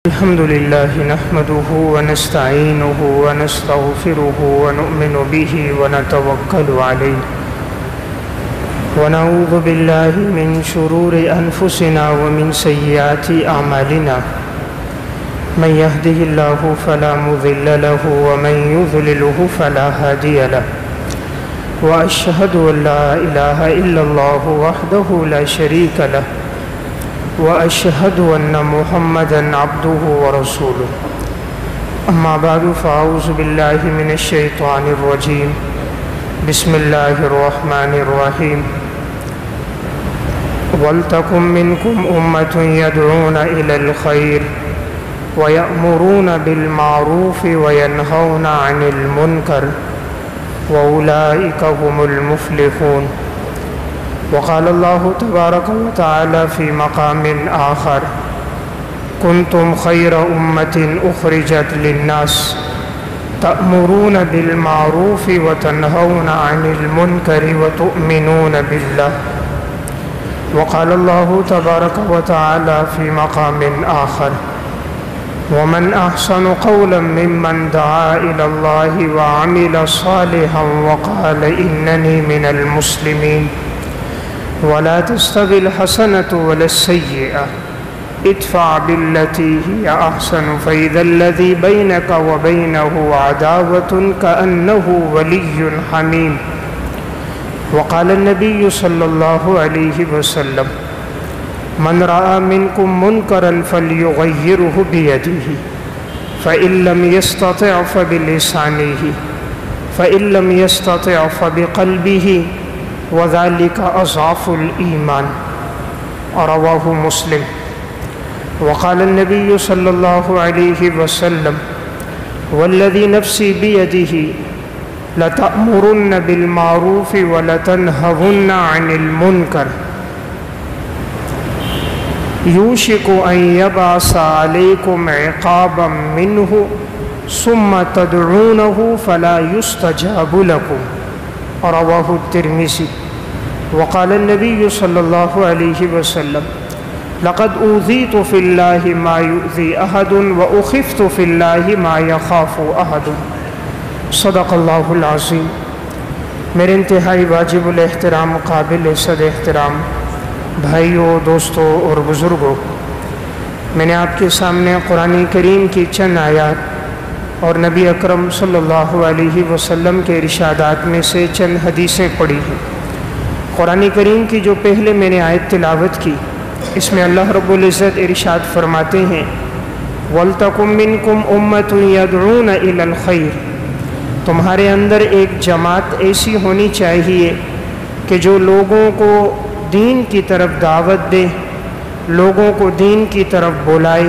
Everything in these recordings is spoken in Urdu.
الحمد لله نحمده ونستعينه ونستغفره ونؤمن به ونتوكل عليه ونعوذ بالله من شرور أنفسنا ومن سيئات أعمالنا من يهده الله فلا مضل له ومن يضلله فلا هادي له وأشهد أن لا إله إلا الله وحده لا شريك له وأشهد أن محمدًا عبده ورسوله أما بعد فأعوذ بالله من الشيطان الرجيم بسم الله الرحمن الرحيم وَلْتَكُنْ مِنْكُمْ أُمَّةٌ يَدْعُونَ إِلَى الْخَيْرِ وَيَأْمُرُونَ بِالْمَعْرُوفِ وَيَنْهَوْنَ عَنِ الْمُنْكَرِ وَأُولَئِكَ هُمُ الْمُفْلِحُونَ وقال الله تبارك وتعالى في مقام آخر كنتم خير أمة أخرجت للناس تأمرون بالمعروف وتنهون عن المنكر وتؤمنون بالله وقال الله تبارك وتعالى في مقام آخر ومن أحسن قولا ممن دعا إلى الله وعمل صالحا وقال إنني من المسلمين ولا تستوي الحسنة ولا السيئة ادفع بالتي هي أحسن فإذا الذي بينك وبينه عداوة كأنه ولي حميم وقال النبي صلى الله عليه وسلم من رأى منكم منكرا فليغيره بيده فإن لم يستطع فبلسانه فإن لم يستطع فبقلبه وذلك أضعف الإيمان رواه مسلم وقال النبي صلى الله عليه وسلم والذي نفسي بيده لتأمرن بالمعروف ولتنهون عن المنكر يوشك أن يبعث عليكم عقابا منه ثم تدعونه فلا يستجاب لكم رواه الترمذي وقال النبي صلى الله عليه وسلم لقد أوذيت في الله ما يؤذي أحد وأخفت في الله ما يخاف أحد صدق اللہ العظیم۔ میرے انتہائی واجب الاحترام قابل صد احترام بھائیوں، دوستوں اور بزرگوں، میں نے آپ کے سامنے قرآن کریم کی چند آیات اور نبی اکرم صلی اللہ علیہ وسلم کے ارشادات میں سے چند حدیثیں پڑھی ہیں۔ قرآن کریم کی جو پہلے میں نے آیت تلاوت کی، اس میں اللہ رب العزت ارشاد فرماتے ہیں وَلْتَكُنْ مِنْكُمْ أُمَّةٌ يَدْعُونَ إِلَى الْخَيْرِ، تمہارے اندر ایک جماعت ایسی ہونی چاہیے کہ جو لوگوں کو دین کی طرف دعوت دے، لوگوں کو دین کی طرف بلائے،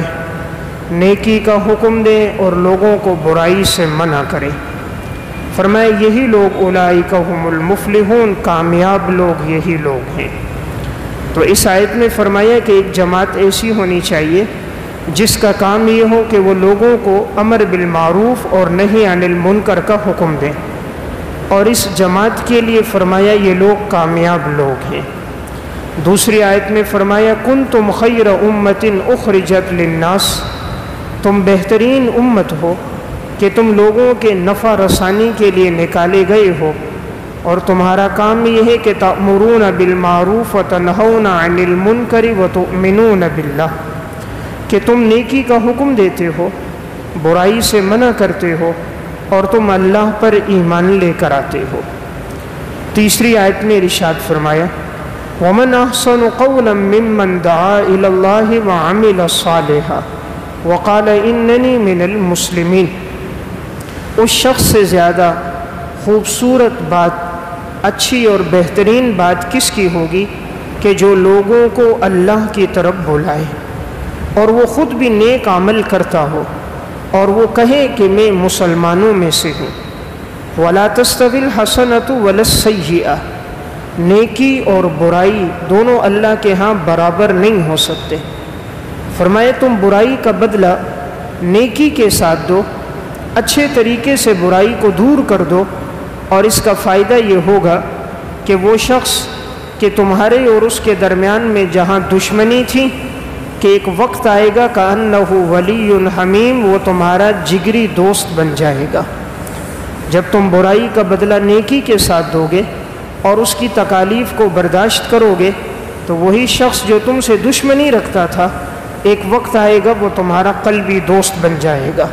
نیکی کا حکم دے اور لوگوں کو برائی سے منع کرے۔ فرمایا یہی لوگ اولئک هم المفلحون، کامیاب لوگ یہی لوگ ہیں۔ تو اس آیت میں فرمایا کہ ایک جماعت ایسی ہونی چاہیے جس کا کام یہ ہو کہ وہ لوگوں کو امر بالمعروف اور نہی عن المنکر کا حکم دیں، اور اس جماعت کے لیے فرمایا یہ لوگ کامیاب لوگ ہیں۔ دوسری آیت میں فرمایا کنتم خیر امۃ اخرجت للناس، تم بہترین امت ہو کہ تم لوگوں کے نفع رسانی کے لیے نکالے گئے ہو، اور تمہارا کام یہ ہے کہ تأمرون بالمعروف وتنہون عن المنکر وتؤمنون باللہ، کہ تم نیکی کا حکم دیتے ہو، برائی سے منع کرتے ہو، اور تم اللہ پر ایمان لے کر آتے ہو۔ تیسری آیت میں ارشاد فرمایا وَمَنْ أَحْسَنُ قَوْلًا مِّمَّنْ دَعَا إِلَى اللَّهِ وَعَمِلَ صَالِحًا وَقَالَ إِنَّنِي مِنَ الْمُسْلِمِينَ، اس شخص سے زیادہ خوبصورت بات، اچھی اور بہترین بات کس کی ہوگی کہ جو لوگوں کو اللہ کی طرف بلائے اور وہ خود بھی نیک عمل کرتا ہو اور وہ کہے کہ میں مسلمانوں میں سے ہوں۔ وَلَا تَسْتَوِي الْحَسَنَةُ وَلَا السَّيِّئَةُ، نیکی اور برائی دونوں اللہ کے ہاں برابر نہیں ہو سکتے۔ فرمایا تم برائی کا بدلہ نیکی کے ساتھ دو، اچھے طریقے سے برائی کو دور کر دو، اور اس کا فائدہ یہ ہوگا کہ وہ شخص کہ تمہارے اور اس کے درمیان میں جہاں دشمنی تھی کہ ایک وقت آئے گا کأنہ ولی حمیم، وہ تمہارا جگری دوست بن جائے گا۔ جب تم برائی کا بدلہ نیکی کے ساتھ دو گے اور اس کی تکالیف کو برداشت کرو گے تو وہی شخص جو تم سے دشمنی رکھتا تھا ایک وقت آئے گا وہ تمہارا قلبی دوست بن جائے گا۔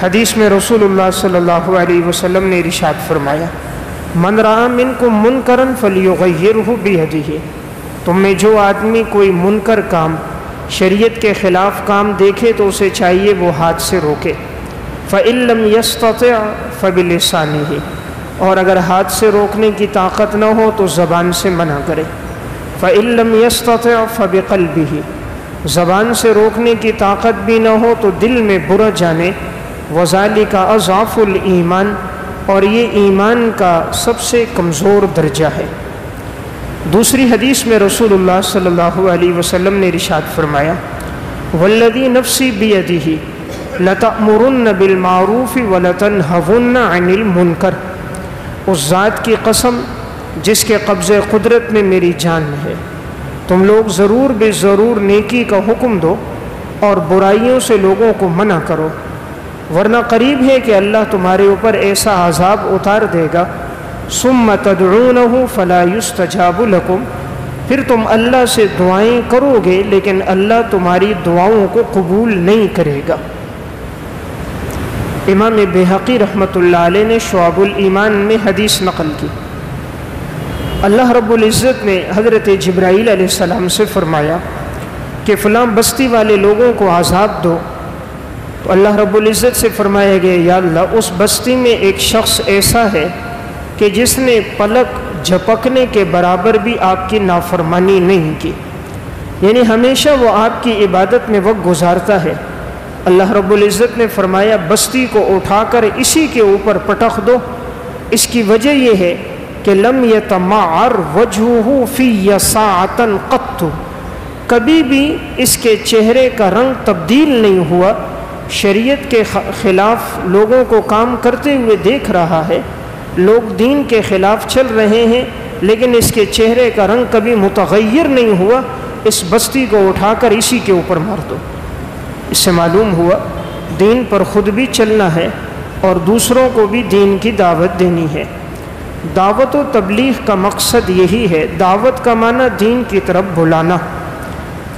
حدیث میں رسول اللہ صلی اللہ علیہ وسلم نے ارشاد فرمایا، من رأى منکم منکرا فلیغیرہ بیدہ، تم میں جو آدمی کوئی منکر کام، شریعت کے خلاف کام دیکھے تو اسے چاہیے وہ ہاتھ سے روکے، فإن لم يستطع فبلسانہ، اور اگر ہاتھ سے روکنے کی طاقت نہ ہو تو زبان سے منع کرے، فإن لم يستطع فبقلبہ، زبان سے روکنے کی طاقت بھی نہ ہو تو دل میں برا جانے، وذالک اضعف الایمان، اور یہ ایمان کا سب سے کمزور درجہ ہے۔ دوسری حدیث میں رسول اللہ صلی اللہ علیہ وسلم نے ارشاد فرمایا، والذی نفسی بیدہ لتأمرن بالمعروف ولتنہون عن المنکر، اس ذات کی قسم جس کے قبضے قدرت میں میری جان ہے، تم لوگ ضرور بے ضرور نیکی کا حکم دو اور برائیوں سے لوگوں کو منع کرو، ورنہ قریب ہے کہ اللہ تمہارے اوپر ایسا عذاب اتار دے گا، ثم تدعونہ فلا یستجاب لکم، پھر تم اللہ سے دعائیں کرو گے لیکن اللہ تمہاری دعاؤں کو قبول نہیں کرے گا۔ امام بیہقی رحمۃ اللہ علیہ نے شعب الایمان میں حدیث نقل کی، اللہ رب العزت نے حضرت جبرائیل علیہ السلام سے فرمایا کہ فلاں بستی والے لوگوں کو عذاب دو، تو اللہ رب العزت سے فرمایا گیا، یا اللہ اس بستی میں ایک شخص ایسا ہے کہ جس نے پلک جھپکنے کے برابر بھی آپ کی نافرمانی نہیں کی، یعنی ہمیشہ وہ آپ کی عبادت میں وقت گزارتا ہے۔ اللہ رب العزت نے فرمایا بستی کو اٹھا کر اسی کے اوپر پٹخ دو، اس کی وجہ یہ ہے کہ لم یتمعر وجہہ فی ساعۃ قط، کبھی بھی اس کے چہرے کا رنگ تبدیل نہیں ہوا، شریعت کے خلاف لوگوں کو کام کرتے ہوئے دیکھ رہا ہے، لوگ دین کے خلاف چل رہے ہیں لیکن اس کے چہرے کا رنگ کبھی متغیر نہیں ہوا، اس بستی کو اٹھا کر اسی کے اوپر مار دو۔ اس سے معلوم ہوا دین پر خود بھی چلنا ہے اور دوسروں کو بھی دین کی دعوت دینی ہے۔ دعوت و تبلیغ کا مقصد یہی ہے، دعوت کا معنی دین کی طرف بلانا،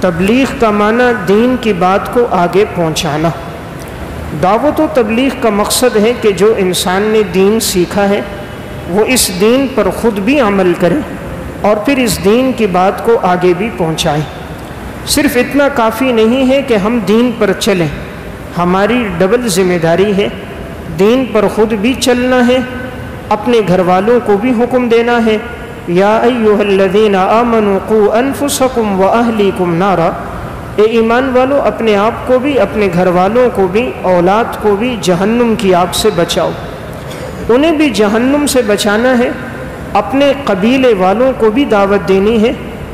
تبلیغ کا معنی دین کی بات کو آگے پہنچانا۔ دعوت و تبلیغ کا مقصد ہے کہ جو انسان نے دین سیکھا ہے وہ اس دین پر خود بھی عمل کرے اور پھر اس دین کی بات کو آگے بھی پہنچائے۔ صرف اتنا کافی نہیں ہے کہ ہم دین پر چلیں، ہماری ڈبل ذمہ داری ہے، دین پر خود بھی چلنا ہے، اپنے گھر والوں کو بھی حکم دینا ہے، یا ایھا الذین آمنوا قوا انفسکم واہلیکم نارا، اے ایمان والو اپنے آپ کو بھی، اپنے گھر والوں کو بھی، اولاد کو بھی جہنم کی آگ سے بچاؤ۔ انہیں بھی جہنم سے بچانا ہے، اپنے قبیلے والوں کو بھی دعوت دینی ہے،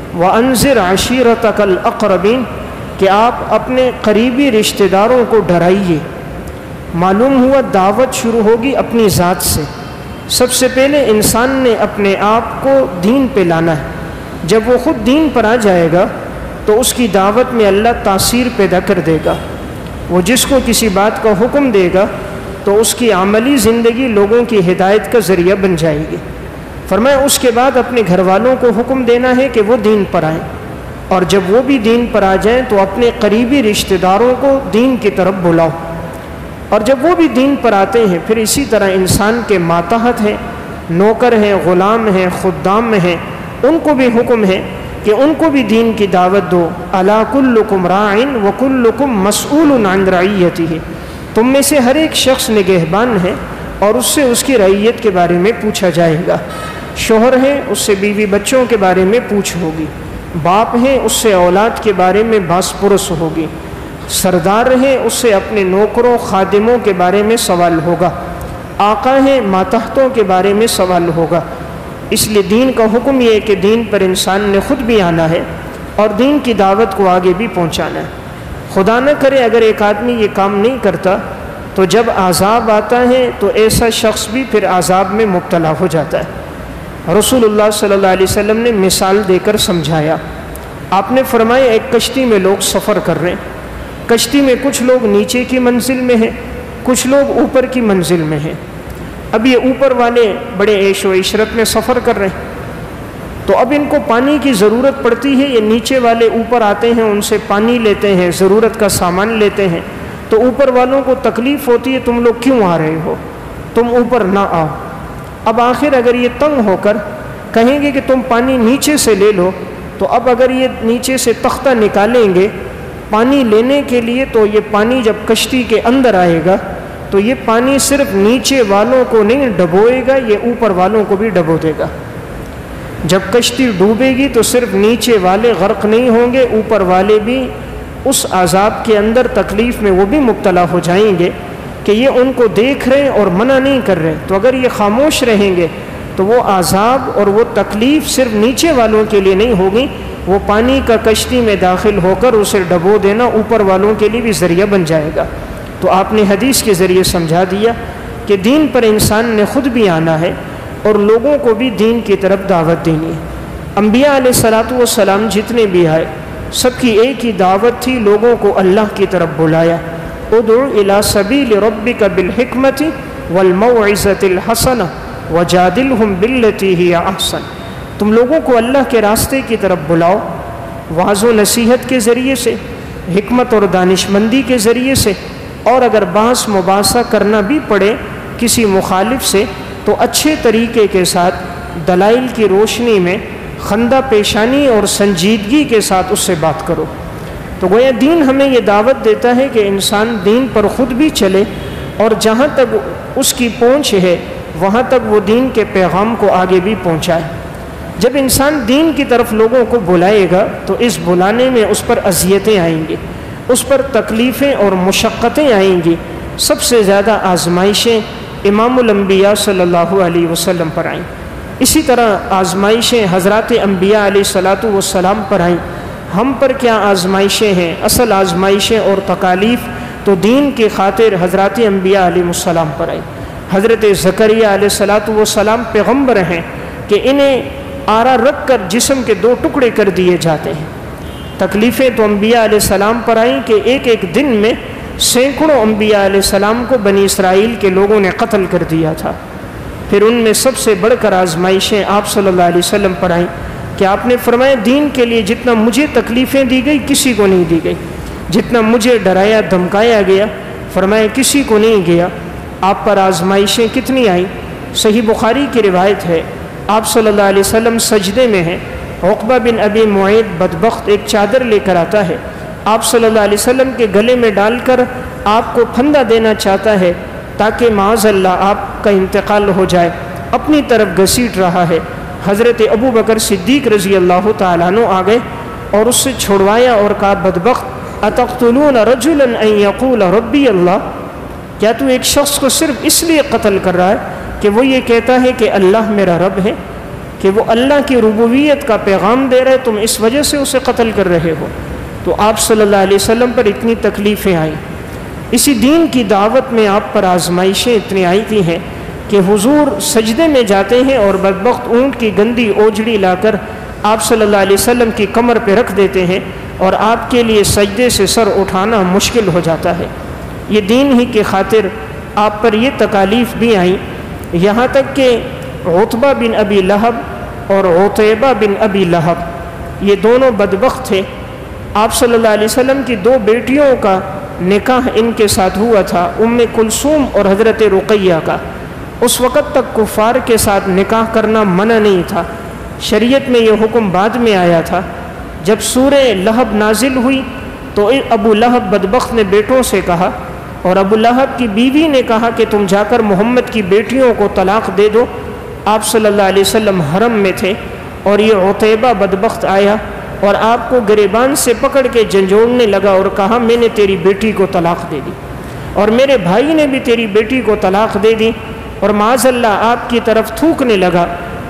وَأَنذِرْ عَشِيرَتَكَ الْأَقْرَبِينَ، کہ آپ اپنے قریبی رشتہ داروں کو ڈرائیے۔ معلوم ہوا دعوت شروع ہوگی اپنی ذات سے، سب سے پہلے انسان نے اپنے آپ کو دین پہ لانا ہے، جب وہ خود دین پر آ جائے گا تو اس کی دعوت میں اللہ تاثیر پیدا کر دے گا، وہ جس کو کسی بات کا حکم دے گا تو اس کی عملی زندگی لوگوں کی ہدایت کا ذریعہ بن جائے گی۔ فرمایا اس کے بعد اپنے گھر والوں کو حکم دینا ہے کہ وہ دین پر آئیں، اور جب وہ بھی دین پر آ جائیں تو اپنے قریبی رشتہ داروں کو دین کی طرف بلاؤ، اور جب وہ بھی دین پر آتے ہیں پھر اسی طرح انسان کے ماتحت ہیں، نوکر ہیں، غلام ہیں، خدام ہیں، ان کو بھی حکم ہے کہ ان کو بھی دین کی دعوت دو۔ الا کلکم راع وکلکم مسئول عن رعیتہ، تم میں سے ہر ایک شخص نگہبان ہے اور اس سے اس کی رعیت کے بارے میں پوچھا جائے گا۔ شوہر ہے اس سے بیوی بچوں کے بارے میں پوچھ ہوگی، باپ ہے اس سے اولاد کے بارے میں باس پرس ہوگی، سردار ہے اس سے اپنے نوکروں خادموں کے بارے میں سوال ہوگا، آقا ہے ماتحتوں کے بارے میں سوال ہوگا۔ اس لیے دین کا حکم یہ ہے کہ دین پر انسان نے خود بھی آنا ہے اور دین کی دعوت کو آگے بھی پہنچانا ہے۔ خدا نہ کرے اگر ایک آدمی یہ کام نہیں کرتا تو جب عذاب آتا ہے تو ایسا شخص بھی پھر عذاب میں مبتلا ہو جاتا ہے۔ رسول اللہ صلی اللہ علیہ وسلم نے مثال دے کر سمجھایا، آپ نے فرمایا ایک کشتی میں لوگ سفر کر رہے ہیں، کشتی میں کچھ لوگ نیچے کی منزل میں ہیں، کچھ لوگ اوپر کی منزل میں ہیں۔ اب یہ اوپر والے بڑے عیش و عشرت میں سفر کر رہے ہیں، تو اب ان کو پانی کی ضرورت پڑتی ہے، یہ نیچے والے اوپر آتے ہیں، ان سے پانی لیتے ہیں، ضرورت کا سامان لیتے ہیں، تو اوپر والوں کو تکلیف ہوتی ہے تم لوگ کیوں آ رہے ہو، تم اوپر نہ آؤ۔ اب آخر اگر یہ تنگ ہو کر کہیں گے کہ تم پانی نیچے سے لے لو، تو اب اگر یہ نیچے سے تختہ نکالیں گے پانی لینے کے لیے، تو یہ پانی جب کشتی کے اندر آئے گا تو یہ پانی صرف نیچے والوں کو نہیں ڈبوئے گا، یہ اوپر والوں کو بھی ڈبو دے گا۔ جب کشتی ڈوبے گی تو صرف نیچے والے غرق نہیں ہوں گے، اوپر والے بھی اس عذاب کے اندر تکلیف میں وہ بھی مبتلا ہو جائیں گے کہ یہ ان کو دیکھ رہے اور منع نہیں کر رہے۔ تو اگر یہ خاموش رہیں گے تو وہ عذاب اور وہ تکلیف صرف نیچے والوں کے لیے نہیں ہوگی، وہ پانی کا کشتی میں داخل ہو کر اسے ڈبو دینا اوپر والوں کے لیے بھی ذریعہ بن جائے گا۔ تو آپ نے حدیث کے ذریعے سمجھا دیا کہ دین پر انسان نے خود بھی آنا ہے اور لوگوں کو بھی دین کی طرف دعوت دینی ہے۔ انبیاء علیہ الصلاۃ والسلام جتنے بھی آئے سب کی ایک ہی دعوت تھی، لوگوں کو اللہ کی طرف بلایا۔ ادع الی سبیل ربک بالحکمۃ والموعظۃ الحسنہ وجادلہم باللتی ہی احسن۔ تم لوگوں کو اللہ کے راستے کی طرف بلاؤ، وعظ و نصیحت کے ذریعے سے، حکمت اور دانشمندی کے ذریعے سے، اور اگر بحث مباحثہ کرنا بھی پڑے کسی مخالف سے تو اچھے طریقے کے ساتھ دلائل کی روشنی میں خندہ پیشانی اور سنجیدگی کے ساتھ اس سے بات کرو۔ تو گویا دین ہمیں یہ دعوت دیتا ہے کہ انسان دین پر خود بھی چلے اور جہاں تک اس کی پہنچ ہے وہاں تک وہ دین کے پیغام کو آگے بھی پہنچائے۔ جب انسان دین کی طرف لوگوں کو بلائے گا تو اس بلانے میں اس پر اذیتیں آئیں گی، اس پر تکلیفیں اور مشقتیں آئیں گی۔ سب سے زیادہ آزمائشیں امام الانبیاء صلی اللہ علیہ وسلم پر آئیں، اسی طرح آزمائشیں حضرات انبیاء علیہ الصلاۃ والسلام پر آئیں۔ ہم پر کیا آزمائشیں ہیں؟ اصل آزمائشیں اور تکالیف تو دین کی خاطر حضرات انبیاء علیہ السلام پر آئیں۔ حضرت زکریا علیہ الصلاۃ والسلام پیغمبر ہیں کہ انہیں آرا رکھ کر جسم کے 2 ٹکڑے کر دیے جاتے ہیں۔ تکلیفیں تو انبیاء علیہ السلام پر آئیں کہ ایک ایک دن میں سینکڑوں انبیاء علیہ السلام کو بنی اسرائیل کے لوگوں نے قتل کر دیا تھا۔ پھر ان میں سب سے بڑھ کر آزمائشیں آپ صلی اللہ علیہ وسلم پر آئیں کہ آپ نے فرمایا دین کے لیے جتنا مجھے تکلیفیں دی گئی کسی کو نہیں دی گئی، جتنا مجھے ڈرایا دھمکایا گیا فرمایا کسی کو نہیں گیا۔ آپ پر آزمائشیں کتنی آئیں؟ صحیح بخاری کی روایت ہے، آپ صلی اللہ علیہ وسلم سجدے میں ہیں، عقبہ بن ابی معیط بدبخت ایک چادر لے کر آتا ہے، آپ صلی اللہ علیہ وسلم کے گلے میں ڈال کر آپ کو پھندا دینا چاہتا ہے تاکہ معاذ اللہ آپ کا انتقال ہو جائے، اپنی طرف گھسیٹ رہا ہے۔ حضرت ابو بکر صدیق رضی اللہ تعالیٰ عنہ آ گئے اور اس سے چھڑوایا اور کہا بدبخت اتقتلون رجلا ان یقول ربی اللہ، کیا تو ایک شخص کو صرف اس لیے قتل کر رہا ہے کہ وہ یہ کہتا ہے کہ اللہ میرا رب ہے، کہ وہ اللہ کی ربوبیت کا پیغام دے رہا ہے، تم اس وجہ سے اسے قتل کر رہے ہو؟ تو آپ صلی اللہ علیہ وسلم پر اتنی تکلیفیں آئیں۔ اسی دین کی دعوت میں آپ پر آزمائشیں اتنی آئی تھی ہیں کہ حضور سجدے میں جاتے ہیں اور بدبخت اونٹ کی گندی اوجڑی لا کر آپ صلی اللہ علیہ وسلم کی کمر پہ رکھ دیتے ہیں اور آپ کے لیے سجدے سے سر اٹھانا مشکل ہو جاتا ہے۔ یہ دین ہی کی خاطر آپ پر یہ تکالیف بھی آئیں، یہاں تک کہ عتبہ بن ابی لہب اور عتیبہ بن ابی لہب یہ دونوں بدبخت تھے۔ آپ صلی اللہ علیہ وسلم کی 2 بیٹیوں کا نکاح ان کے ساتھ ہوا تھا، ام کلثوم اور حضرت رقیہ کا۔ اس وقت تک کفار کے ساتھ نکاح کرنا منع نہیں تھا، شریعت میں یہ حکم بعد میں آیا تھا۔ جب سورہ لہب نازل ہوئی تو ابو لہب بدبخت نے بیٹوں سے کہا، اور ابو لہب کی بیوی نے کہا کہ تم جا کر محمد کی بیٹیوں کو طلاق دے دو۔ آپ صلی اللہ علیہ وسلم حرم میں تھے اور یہ عتیبہ بدبخت آیا اور آپ کو گریبان سے پکڑ کے جھنجھوڑنے لگا اور کہا میں نے تیری بیٹی کو طلاق دے دی اور میرے بھائی نے بھی تیری بیٹی کو طلاق دے دی، اور معاذ اللہ آپ کی طرف تھوکنے لگا۔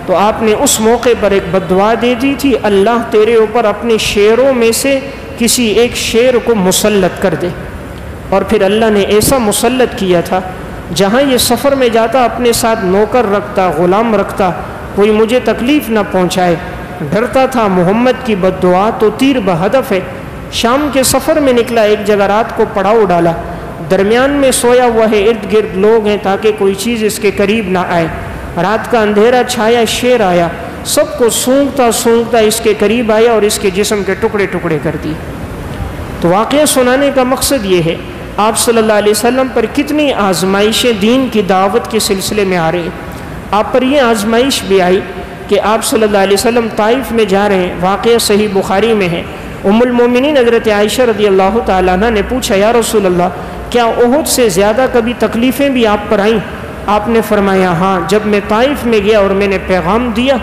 تو آپ نے اس موقع پر ایک بد دعا دے دی تھی، اللہ تیرے اوپر اپنے شیروں میں سے کسی ایک شیر کو مسلط کر دے۔ اور پھر اللہ نے ایسا مسلط کیا تھا، جہاں یہ سفر میں جاتا اپنے ساتھ نوکر رکھتا، غلام رکھتا، کوئی مجھے تکلیف نہ پہنچائے۔ ڈرتا تھا محمد کی بد دعا تو تیر بہدف ہے۔ شام کے سفر میں نکلا، ایک جگہ رات کو پڑاؤ ڈالا، درمیان میں سویا ہوا ہے، ارد گرد لوگ ہیں تاکہ کوئی چیز اس کے قریب نہ آئے۔ رات کا اندھیرا چھایا، شیر آیا، سب کو سونگتا سونگتا اس کے قریب آیا اور اس کے جسم کے ٹکڑے ٹکڑے کر دیے۔ تو واقعہ سنانے کا مقصد یہ ہے آپ صلی اللہ علیہ وسلم پر کتنی آزمائشیں دین کی دعوت کے سلسلے میں آ رہی ہیں۔ آپ پر یہ آزمائش بھی آئی کہ آپ صلی اللہ علیہ وسلم طائف میں جا رہے ہیں، واقعہ صحیح بخاری میں ہے۔ ام المومنین حضرت عائشہ رضی اللہ تعالیٰ عنہ نے پوچھا، یا رسول اللہ کیا احد سے زیادہ کبھی تکلیفیں بھی آپ پر آئیں؟ آپ نے فرمایا ہاں، جب میں طائف میں گیا اور میں نے پیغام دیا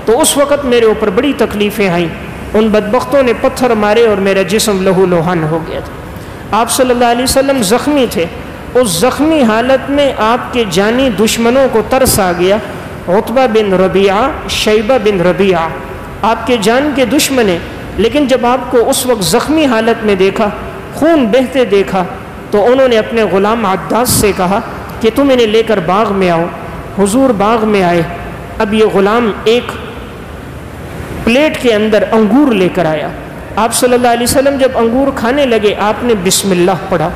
تو اس وقت میرے اوپر بڑی تکلیفیں آئیں، ان بدبختوں نے پتھر مارے اور میرا جسم لہو لوہان ہو گیا تھا۔ آپ صلی اللہ علیہ وسلم زخمی تھے، اس زخمی حالت میں آپ کے جانی دشمنوں کو ترس آ گیا۔ عتبہ بن ربیعہ، شیبہ بن ربیعہ آپ کے جان کے دشمن ہیں، لیکن جب آپ کو اس وقت زخمی حالت میں دیکھا، خون بہتے دیکھا، تو انہوں نے اپنے غلام عداس سے کہا کہ تم انہیں لے کر باغ میں آؤ۔ حضور باغ میں آئے، اب یہ غلام ایک پلیٹ کے اندر انگور لے کر آیا۔ آپ صلی اللہ علیہ وسلم جب انگور کھانے لگے، آپ نے بسم اللہ پڑھا۔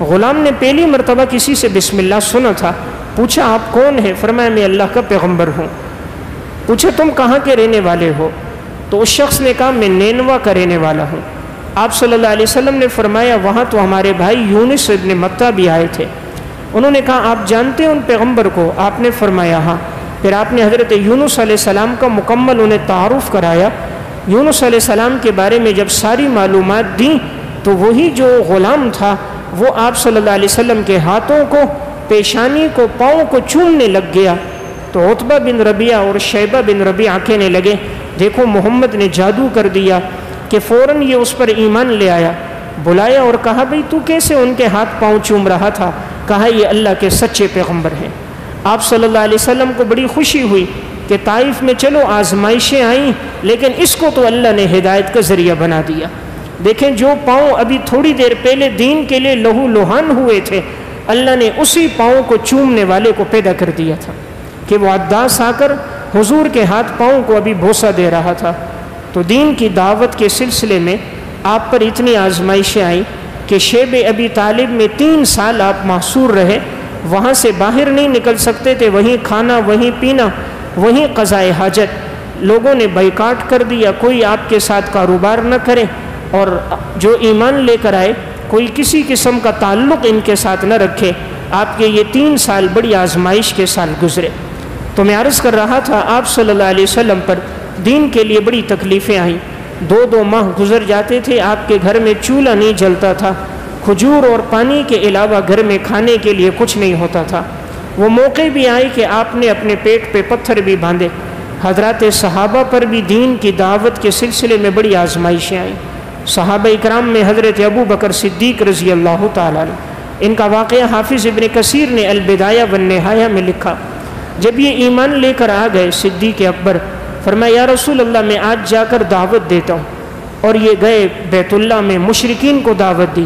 غلام نے پہلی مرتبہ کسی سے بسم اللہ سنا تھا، پوچھا آپ کون ہیں؟ فرمایا میں اللہ کا پیغمبر ہوں۔ پوچھا تم کہاں کے رہنے والے ہو؟ تو اس شخص نے کہا میں نینوا کا رہنے والا ہوں۔ آپ صلی اللہ علیہ وسلم نے فرمایا وہاں تو ہمارے بھائی یونس ابن متہ بھی آئے تھے۔ انہوں نے کہا آپ جانتے ہیں ان پیغمبر کو؟ آپ نے فرمایا ہاں۔ پھر آپ نے حضرت یونس علیہ السلام کا مکمل انہیں تعارف کرایا۔ یونس علیہ السلام کے بارے میں جب ساری معلومات دیں تو وہی جو غلام تھا وہ آپ صلی اللہ علیہ وسلم کے ہاتھوں کو، پیشانی کو، پاؤں کو چومنے لگ گیا۔ تو عتبہ بن ربیعہ اور شیبہ بن ربیعہ کہنے لگے دیکھو محمد نے جادو کر دیا، کہ فوراً یہ اس پر ایمان لے آیا۔ بلایا اور کہا بھئی تو کیسے ان کے ہاتھ پاؤں چوم رہا تھا؟ کہا یہ اللہ کے سچے پیغمبر ہیں۔ آپ صلی اللہ علیہ وسلم کو بڑی خوشی ہوئی کہ طائف میں چلو آزمائشیں آئیں، لیکن اس کو تو اللہ نے ہدایت کا ذریعہ بنا دیا۔ دیکھیں جو پاؤں ابھی تھوڑی دیر پہلے دین کے لیے لہو لوہان ہوئے تھے، اللہ نے اسی پاؤں کو چومنے والے کو پیدا کر دیا تھا کہ وہ عداس آ کر حضور کے ہاتھ پاؤں کو ابھی بوسہ دے رہا تھا۔ تو دین کی دعوت کے سلسلے میں آپ پر اتنی آزمائشیں آئیں کہ شیب ابی طالب میں 3 سال آپ محصور رہے، وہاں سے باہر نہیں نکل سکتے تھے، وہیں کھانا، وہیں پینا، وہیں قضائے حاجت۔ لوگوں نے بائیکاٹ کر دیا، کوئی آپ کے ساتھ کاروبار نہ کرے، اور جو ایمان لے کر آئے کوئی کسی قسم کا تعلق ان کے ساتھ نہ رکھے۔ آپ کے یہ 3 سال بڑی آزمائش کے سال گزرے۔ تو میں عرض کر رہا تھا آپ صلی اللہ علیہ وسلم پر دین کے لیے بڑی تکلیفیں آئیں۔ 2 ماہ گزر جاتے تھے، آپ کے گھر میں چولہا نہیں جلتا تھا، کھجور اور پانی کے علاوہ گھر میں کھانے کے لیے کچھ نہیں ہوتا تھا۔ وہ موقع بھی آئے کہ آپ نے اپنے پیٹ پہ پتھر بھی باندھے۔ حضرات صحابہ پر بھی دین کی دعوت کے سلسلے میں بڑی آزمائشیں آئیں۔ صحابہ اکرام میں حضرت ابو بکر صدیق رضی اللہ تعالیٰ عنہ، ان کا واقعہ حافظ ابن کثیر نے البدایہ والنہایہ میں لکھا۔ جب یہ ایمان لے کر آ گئے صدیق اکبر، فرمایا یا رسول اللہ میں آج جا کر دعوت دیتا ہوں، اور یہ گئے بیت اللہ میں مشرکین کو دعوت دی۔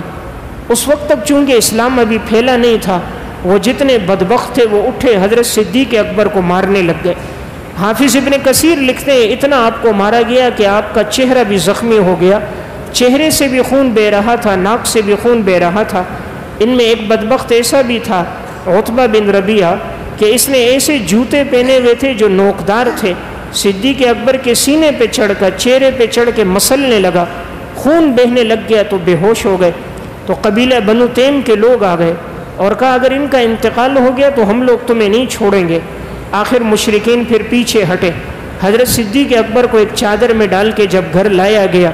اس وقت تک چونکہ اسلام ابھی پھیلا نہیں تھا، وہ جتنے بدبخت تھے وہ اٹھے حضرت صدیق اکبر کو مارنے لگ گئے۔ حافظ ابن کثیر لکھتے ہیں اتنا آپ کو مارا گیا کہ آپ کا چہرہ بھی زخمی ہو گیا، چہرے سے بھی خون بہ رہا تھا، ناک سے بھی خون بہ رہا تھا۔ ان میں ایک بدبخت ایسا بھی تھا عتبہ بن ربیعہ کہ اس نے ایسے جوتے پہنے ہوئے تھے جو نوکدار تھے، صدیق اکبر کے سینے پہ چڑھ کر، چہرے پہ چڑھ کے مسلنے لگا، خون بہنے لگ گیا تو بے ہوش ہو گئے۔ تو قبیلہ بنو تیم کے لوگ آ گئے اور کہا اگر ان کا انتقال ہو گیا تو ہم لوگ تمہیں نہیں چھوڑیں گے۔ آخر مشرکین پھر پیچھے ہٹے۔ حضرت صدیق اکبر کو ایک چادر میں ڈال کے جب گھر لایا گیا،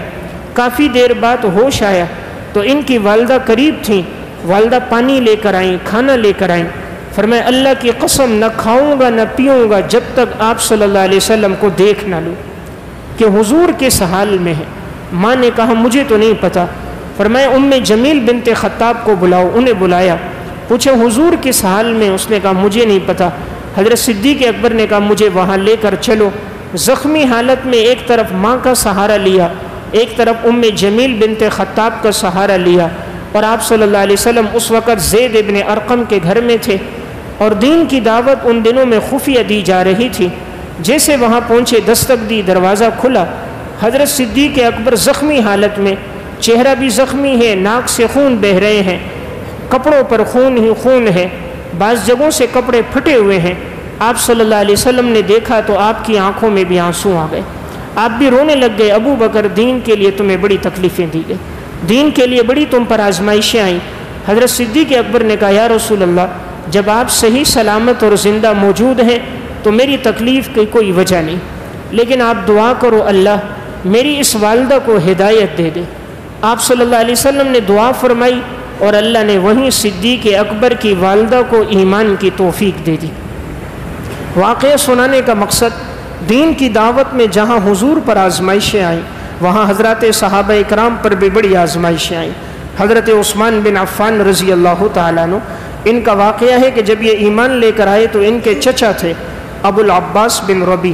کافی دیر بعد ہوش آیا تو ان کی والدہ قریب تھیں۔ والدہ پانی لے کر آئیں، کھانا لے کر آئیں۔ فرمایا اللہ کی قسم نہ کھاؤں گا نہ پیوں گا جب تک آپ صلی اللہ علیہ وسلم کو دیکھ نہ لوں کہ حضور کس حال میں ہے۔ ماں نے کہا مجھے تو نہیں پتا۔ فرمایا ام جمیل بنت خطاب کو بلاؤ۔ انہیں بلایا، پوچھا حضور کس حال میں؟ اس نے کہا مجھے نہیں پتا۔ حضرت صدیق اکبر نے کہا مجھے وہاں لے کر چلو۔ زخمی حالت میں ایک طرف ماں کا سہارا لیا، ایک طرف ام جمیل بنت خطاب کا سہارا لیا، اور آپ صلی اللہ علیہ وسلم اس وقت زید ابن ارقم کے گھر میں تھے، اور دین کی دعوت ان دنوں میں خفیہ دی جا رہی تھی۔ جیسے وہاں پہنچے دستک دی، دروازہ کھلا، حضرت صدیق اکبر زخمی حالت میں، چہرہ بھی زخمی ہے، ناک سے خون بہہ رہے ہیں، کپڑوں پر خون ہی خون ہے، بعض جگہوں سے کپڑے پھٹے ہوئے ہیں۔ آپ صلی اللہ علیہ وسلم نے دیکھا تو آپ کی آنکھوں میں بھی آنسو آ گئے، آپ بھی رونے لگ گئے۔ ابو بکر، دین کے لیے تمہیں بڑی تکلیفیں دی گئی، دین کے لیے بڑی تم پر آزمائشیں آئیں۔ حضرت صدیق اکبر نے کہا، یا رسول اللہ، جب آپ صحیح سلامت اور زندہ موجود ہیں تو میری تکلیف کی کوئی وجہ نہیں، لیکن آپ دعا کرو اللہ میری اس والدہ کو ہدایت دے دے۔ آپ صلی اللہ علیہ وسلم نے دعا فرمائی اور اللہ نے وہیں صدیق اکبر کی والدہ کو ایمان کی توفیق دے دی۔ واقعہ سنانے کا مقصد، دین کی دعوت میں جہاں حضور پر آزمائشیں آئیں وہاں حضرات صحابہ اکرام پر بھی بڑی آزمائشیں آئیں۔ حضرت عثمان بن عفان رضی اللہ تعالیٰ عنہ، ان کا واقعہ ہے کہ جب یہ ایمان لے کر آئے تو ان کے چچا تھے ابو العباس بن ربی،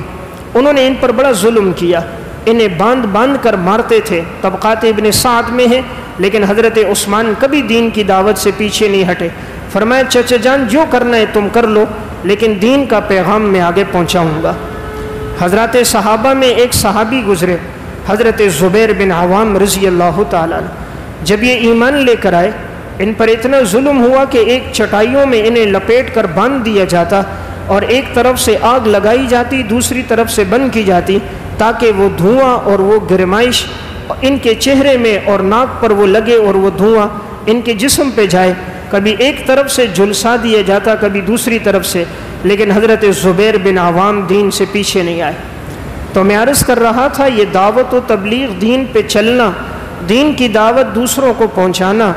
انہوں نے ان پر بڑا ظلم کیا، انہیں باندھ باندھ کر مارتے تھے۔ طبقات ابن سعد میں ہے، لیکن حضرت عثمان کبھی دین کی دعوت سے پیچھے نہیں ہٹے۔ فرمایا چچا جان جو کرنا ہے تم کر لو، لیکن دین کا پیغام میں آگے پہنچاؤں گا۔ حضرات صحابہ میں ایک صحابی گزرے، حضرت زبیر بن عوام رضی اللہ تعالیٰ عنہ، جب یہ ایمان لے کر آئے ان پر اتنا ظلم ہوا کہ ایک چٹائیوں میں انہیں لپیٹ کر باندھ دیا جاتا اور ایک طرف سے آگ لگائی جاتی، دوسری طرف سے بند کی جاتی، تاکہ وہ دھواں اور وہ گرمائش ان کے چہرے میں اور ناک پر وہ لگے اور وہ دھواں ان کے جسم پہ جائے۔ کبھی ایک طرف سے جھلسا دیا جاتا، کبھی دوسری طرف سے، لیکن حضرت زبیر بن عوام دین سے پیچھے نہیں آئے۔ تو میں عرض کر رہا تھا، یہ دعوت و تبلیغ، دین پہ چلنا، دین کی دعوت دوسروں کو پہنچانا،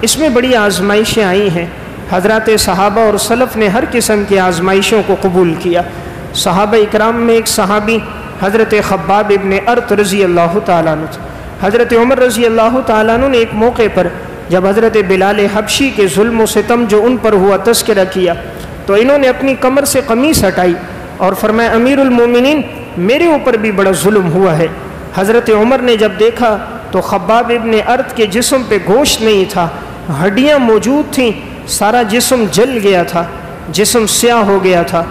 اس میں بڑی آزمائشیں آئی ہیں۔ حضرات صحابہ اور سلف نے ہر قسم کی آزمائشوں کو قبول کیا۔ صحابہ اکرام میں ایک صحابی حضرت خباب ابن ارت رضی اللہ تعالیٰ عنہ، حضرت عمر رضی اللہ تعالیٰ عنہ نے ایک موقع پر جب حضرت بلال حبشی کے ظلم و ستم جو ان پر ہوا تذکرہ کیا تو انہوں نے اپنی کمر سے قمیص ہٹائی اور فرمایا امیر المومنین میرے اوپر بھی بڑا ظلم ہوا ہے۔ حضرت عمر نے جب دیکھا تو خباب ابن ارت کے جسم پہ گوشت نہیں تھا، ہڈیاں موجود تھیں، سارا جسم جل گیا تھا، جسم سیاہ ہو گیا تھا۔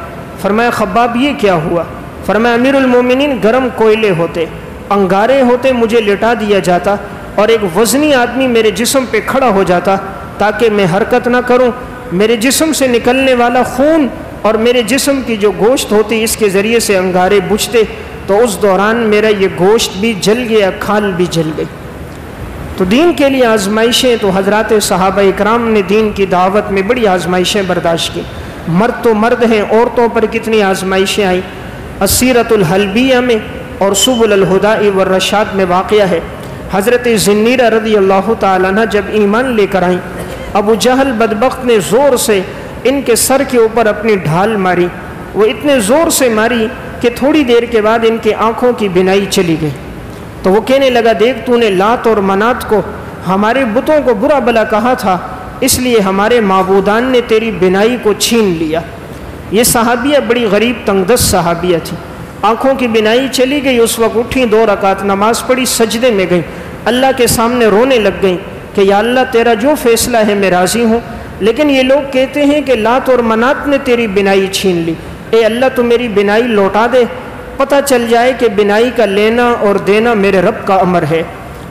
فرمایا خباب یہ کیا ہوا؟ فرمایا امیر المومنین گرم کوئلے ہوتے، انگارے ہوتے، مجھے لٹا دیا جاتا اور ایک وزنی آدمی میرے جسم پہ کھڑا ہو جاتا تاکہ میں حرکت نہ کروں، میرے جسم سے نکلنے والا خون اور میرے جسم کی جو گوشت ہوتی اس کے ذریعے سے انگارے بجھتے، تو اس دوران میرا یہ گوشت بھی جل گیا، کھال بھی جل گئی۔ تو دین کے لیے آزمائشیں، تو حضرات صحابہ اکرام نے دین کی دعوت میں بڑی آزمائشیں برداشت کی۔ مرد تو مرد ہیں، عورتوں پر کتنی آزمائشیں آئیں۔ السیرۃ الحلبیہ میں اور سبل الہدیٰ والرشاد میں واقعہ ہے، حضرت زنیرہ رضی اللہ تعالیٰ عنہ جب ایمان لے کر آئیں، ابو جہل بدبخت نے زور سے ان کے سر کے اوپر اپنی ڈھال ماری، وہ اتنے زور سے ماری کہ تھوڑی دیر کے بعد ان کے آنکھوں کی بینائی چلی گئی۔ تو وہ کہنے لگا دیکھ تو نے لات اور منات کو، ہمارے بتوں کو برا بلا کہا تھا، اس لیے ہمارے معبودان نے تیری بینائی کو چھین لیا۔ یہ صحابیہ بڑی غریب تنگ دست صحابیہ تھی، آنکھوں کی بینائی چلی گئی، اس وقت اٹھی، 2 رکعت نماز پڑھی، سجدے میں گئی، اللہ کے سامنے رونے لگ گئیں کہ یا اللہ تیرا جو فیصلہ ہے میں راضی ہوں، لیکن یہ لوگ کہتے ہیں کہ لات اور منات نے تیری بینائی چھین لی، اے اللہ تو میری بینائی لوٹا دے، پتہ چل جائے کہ بینائی کا لینا اور دینا میرے رب کا امر ہے،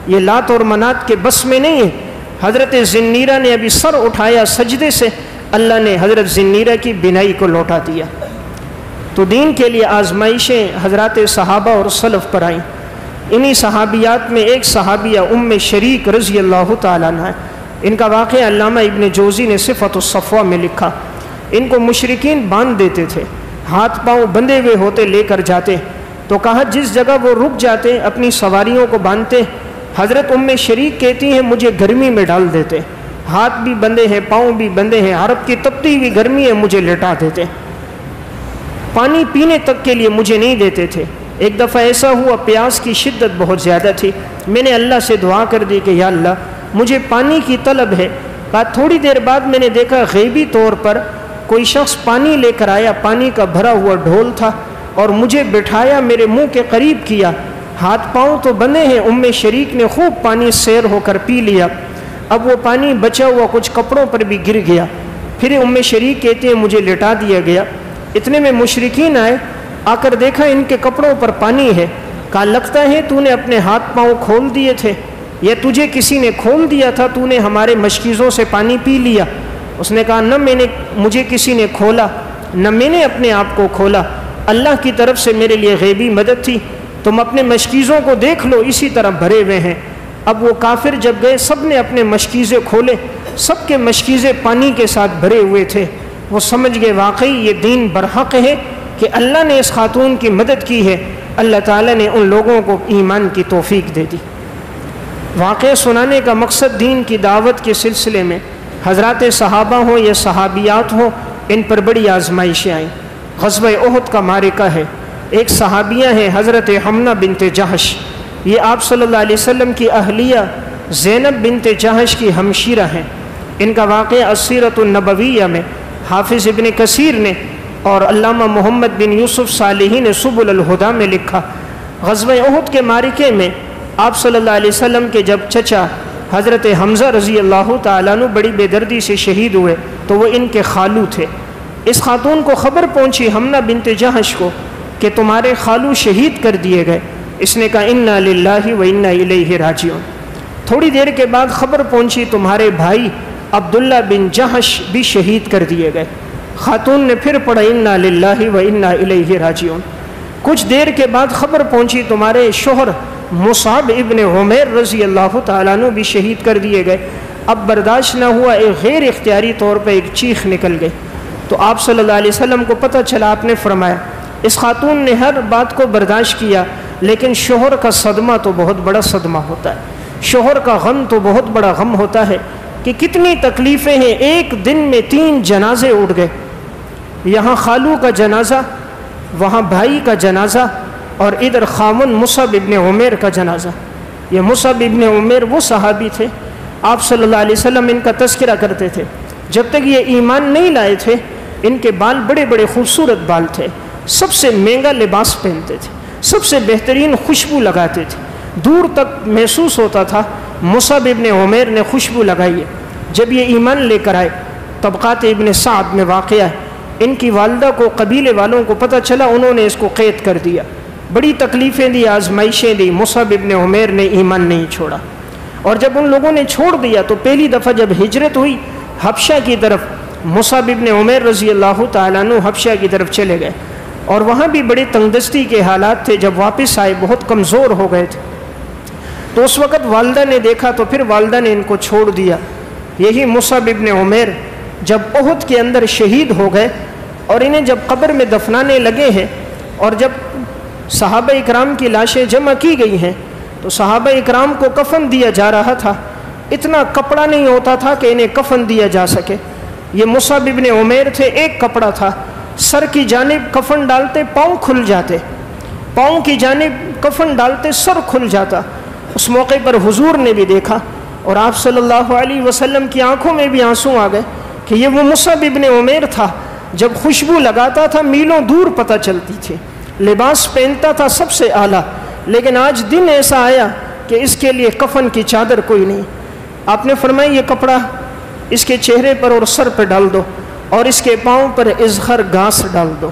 یہ لات اور منات کے بس میں نہیں ہے۔ حضرت زنیرہ نے ابھی سر اٹھایا سجدے سے، اللہ نے حضرت زنیرہ کی بینائی کو لوٹا دیا۔ تو دین کے لیے آزمائشیں حضرات صحابہ اور سلف پر آئیں۔ انہی صحابیات میں ایک صحابیہ ام شریک رضی اللہ تعالیٰ عنہ ہے، ان کا واقعہ علامہ ابن جوزی نے صفۃ الصفوہ میں لکھا۔ ان کو مشرکین باندھ دیتے تھے، ہاتھ پاؤں بندھے ہوئے ہوتے لے کر جاتے، تو کہا جس جگہ وہ رک جاتے اپنی سواریوں کو باندھتے، حضرت ام شریک کہتی ہیں مجھے گرمی میں ڈال دیتے، ہاتھ بھی بندھے ہیں، پاؤں بھی بندھے ہیں، عرب کی تپتی ہوئی گرمی ہے، مجھے لٹا دیتے، پانی پینے تک کے لیے مجھے نہیں دیتے تھے۔ ایک دفعہ ایسا ہوا پیاس کی شدت بہت زیادہ تھی، میں نے اللہ سے دعا کر دی کہ یا اللہ مجھے پانی کی طلب ہے۔ کہا تھوڑی دیر بعد میں نے دیکھا غیبی طور پر کوئی شخص پانی لے کر آیا، پانی کا بھرا ہوا ڈھول تھا، اور مجھے بٹھایا، میرے منہ کے قریب کیا، ہاتھ پاؤں تو بندھے ہیں، ام شریک نے خوب پانی سیر ہو کر پی لیا، اب وہ پانی بچا ہوا کچھ کپڑوں پر بھی گر گیا، پھر ام شریک کہتے ہیں مجھے لٹا دیا گیا۔ اتنے میں مشرکین آئے، آ کر دیکھا ان کے کپڑوں پر پانی ہے. کہا لگتا ہے تو نے اپنے ہاتھ پاؤں کھول دیے تھے یا تجھے کسی نے کھول دیا تھا, تو نے ہمارے مشکیزوں سے پانی پی لیا. اس نے کہا نہ مجھے کسی نے کھولا, نہ میں نے اپنے آپ کو کھولا, اللہ کی طرف سے میرے لیے غیبی مدد تھی. تم اپنے مشکیزوں کو دیکھ لو, اسی طرح بھرے ہوئے ہیں. اب وہ کافر جب گئے, سب نے اپنے مشکیزے کھولے, سب کے مشکیزے پانی کے ساتھ بھرے ہوئے تھے. وہ سمجھ گئے واقعی یہ دین برحق ہے کہ اللہ نے اس خاتون کی مدد کی ہے, اللہ تعالیٰ نے ان لوگوں کو ایمان کی توفیق دے دی. واقعہ سنانے کا مقصد دین کی دعوت کے سلسلے میں حضرات صحابہ ہوں یا صحابیات ہوں, ان پر بڑی آزمائشیں آئیں. غزوہ احد کا معرکہ ہے. ایک صحابیہ ہیں حضرت حمنہ بنت جہش, یہ آپ صلی اللہ علیہ وسلم کی اہلیہ زینب بنت جہش کی ہمشیرہ ہیں. ان کا واقعہ السیرۃ النبویہ میں حافظ ابن کثیر نے اور علامہ محمد بن یوسف صالحی نے سبل الہدیٰ میں لکھا. غزوہ احد کے معرکے میں آپ صلی اللہ علیہ وسلم کے جب چچا حضرت حمزہ رضی اللہ تعالیٰ عنہ بڑی بے دردی سے شہید ہوئے تو وہ ان کے خالو تھے. اس خاتون کو خبر پہنچی حمنہ بنت جہش کو کہ تمہارے خالو شہید کر دیے گئے. اس نے کہا انا للہ و انا الیہ راجعون. تھوڑی دیر کے بعد خبر پہنچی تمہارے بھائی عبداللہ بن جہش بھی شہید کر دیے گئے. خاتون نے پھر پڑھا انا للہ و انا الیہ راجعون. کچھ دیر کے بعد خبر پہنچی تمہارے شوہر مصعب ابن عمیر رضی اللہ تعالیٰ عنہ بھی شہید کر دیے گئے. اب برداشت نہ ہوا, ایک غیر اختیاری طور پہ ایک چیخ نکل گئی. تو آپ صلی اللہ علیہ وسلم کو پتہ چلا, آپ نے فرمایا اس خاتون نے ہر بات کو برداشت کیا, لیکن شوہر کا صدمہ تو بہت بڑا صدمہ ہوتا ہے, شوہر کا غم تو بہت بڑا غم ہوتا ہے کہ کتنی تکلیفیں ہیں. ایک دن میں 3 جنازے اٹھ گئے, یہاں خالو کا جنازہ, وہاں بھائی کا جنازہ, اور ادھر خامن مصعب ابن عمیر کا جنازہ. یہ مصعب ابن عمیر وہ صحابی تھے, آپ صلی اللہ علیہ وسلم ان کا تذکرہ کرتے تھے. جب تک یہ ایمان نہیں لائے تھے ان کے بال بڑے بڑے خوبصورت بال تھے, سب سے مہنگا لباس پہنتے تھے, سب سے بہترین خوشبو لگاتے تھے. دور تک محسوس ہوتا تھا مصعب ابن عمیر نے خوشبو لگائی ہے. جب یہ ایمان لے کر آئے, طبقات ابن سعد میں واقعہ ہے, ان کی والدہ کو قبیلے والوں کو پتہ چلا, انہوں نے اس کو قید کر دیا, بڑی تکلیفیں دی, آزمائشیں دی. مصعب ابن عمیر نے ایمان نہیں چھوڑا, اور جب ان لوگوں نے چھوڑ دیا تو پہلی دفعہ جب ہجرت ہوئی حبشہ کی طرف, مصعب ابن عمیر رضی اللہ تعالیٰ عنہ حبشہ کی طرف چلے گئے, اور وہاں بھی بڑی تنگدستی کے حالات تھے. جب واپس آئے بہت کمزور ہو گئے تھے, تو اس وقت والدہ نے دیکھا تو پھر والدہ نے ان کو چھوڑ دیا. یہی مصعب ابن عمیر جب احد کے اندر شہید ہو گئے اور انہیں جب قبر میں دفنانے لگے ہیں, اور جب صحابہ اکرام کی لاشیں جمع کی گئی ہیں تو صحابہ اکرام کو کفن دیا جا رہا تھا. اتنا کپڑا نہیں ہوتا تھا کہ انہیں کفن دیا جا سکے. یہ مصعب ابن عمیر تھے, ایک کپڑا تھا, سر کی جانب کفن ڈالتے پاؤں کھل جاتے, پاؤں کی جانب کفن ڈالتے سر کھل جاتا. اس موقع پر حضور نے بھی دیکھا اور آپ صلی اللہ علیہ وسلم کی آنکھوں میں بھی آنسو آ گئے کہ یہ وہ مصعب ابن عمیر تھا. جب خوشبو لگاتا تھا میلوں دور پتہ چلتی تھی, لباس پہنتا تھا سب سے اعلیٰ, لیکن آج دن ایسا آیا کہ اس کے لیے کفن کی چادر کوئی نہیں. آپ نے فرمایا یہ کپڑا اس کے چہرے پر اور سر پہ ڈال دو, اور اس کے پاؤں پر ازخر گھاس ڈال دو.